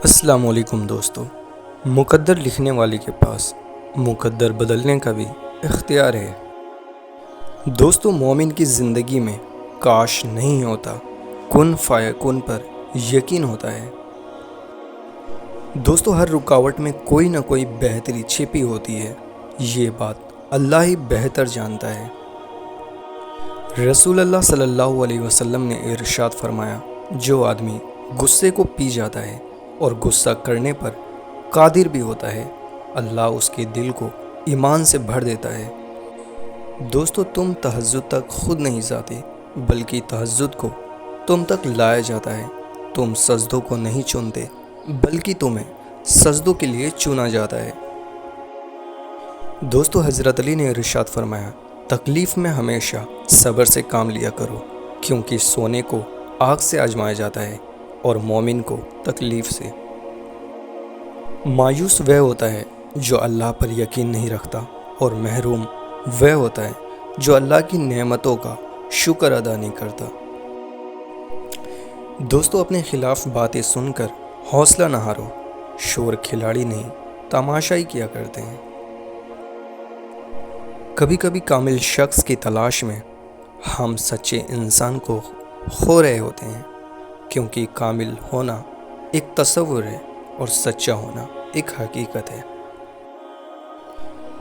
السلام علیکم دوستو، مقدر لکھنے والے کے پاس مقدر بدلنے کا بھی اختیار ہے۔ دوستو، مومن کی زندگی میں کاش نہیں ہوتا، کن فیکون پر یقین ہوتا ہے۔ دوستو، ہر رکاوٹ میں کوئی نہ کوئی بہتری چھپی ہوتی ہے، یہ بات اللہ ہی بہتر جانتا ہے۔ رسول اللہ صلی اللہ علیہ وسلم نے ارشاد فرمایا، جو آدمی غصے کو پی جاتا ہے اور غصہ کرنے پر قادر بھی ہوتا ہے، اللہ اس کے دل کو ایمان سے بھر دیتا ہے۔ دوستو، تم تہجد تک خود نہیں جاتے، بلکہ تہجد کو تم تک لایا جاتا ہے۔ تم سجدوں کو نہیں چنتے، بلکہ تمہیں سجدوں کے لیے چنا جاتا ہے۔ دوستو، حضرت علی نے ارشاد فرمایا، تکلیف میں ہمیشہ صبر سے کام لیا کرو، کیونکہ سونے کو آگ سے آزمایا جاتا ہے اور مومن کو تکلیف سے۔ مایوس وہ ہوتا ہے جو اللہ پر یقین نہیں رکھتا، اور محروم وہ ہوتا ہے جو اللہ کی نعمتوں کا شکر ادا نہیں کرتا۔ دوستو، اپنے خلاف باتیں سن کر حوصلہ نہ ہارو، شور کھلاڑی نہیں تماشا ہی کیا کرتے ہیں۔ کبھی کبھی کامل شخص کی تلاش میں ہم سچے انسان کو کھو رہے ہوتے ہیں، کیونکہ کامل ہونا ایک تصور ہے اور سچا ہونا ایک حقیقت ہے۔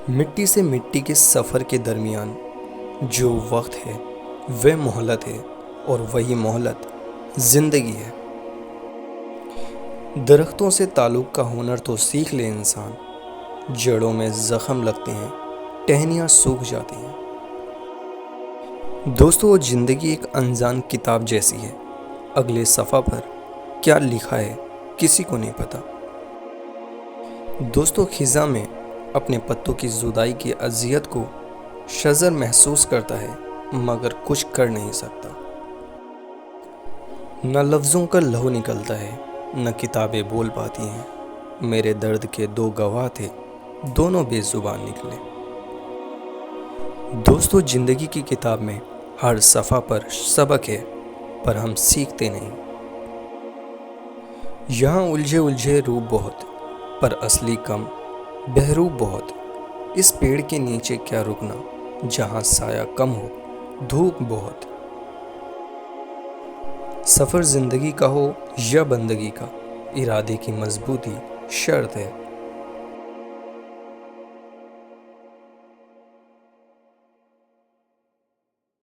مٹی سے مٹی کے سفر کے درمیان جو وقت ہے وہ مہلت ہے، اور وہی مہلت زندگی ہے۔ درختوں سے تعلق کا ہنر تو سیکھ لے انسان، جڑوں میں زخم لگتے ہیں، ٹہنیاں سوکھ جاتی ہیں۔ دوستو، وہ زندگی ایک انجان کتاب جیسی ہے، اگلے صفحہ پر کیا لکھا ہے کسی کو نہیں پتا۔ دوستو، خزاں میں اپنے پتوں کی زدائی کی اذیت کو شجر محسوس کرتا ہے، مگر کچھ کر نہیں سکتا۔ نہ لفظوں کا لہو نکلتا ہے، نہ کتابیں بول پاتی ہیں۔ میرے درد کے دو گواہ تھے، دونوں بے زبان نکلے۔ دوستو، زندگی کی کتاب میں ہر صفحہ پر سبق ہے، پر ہم سیکھتے نہیں۔ یہاں الجھے الجھے روپ بہت، پر اصلی کم، بہروپ بہت۔ اس پیڑ کے نیچے کیا رکنا، جہاں سایہ کم ہو، دھوپ بہت۔ سفر زندگی کا ہو یا بندگی کا، ارادے کی مضبوطی شرط ہے۔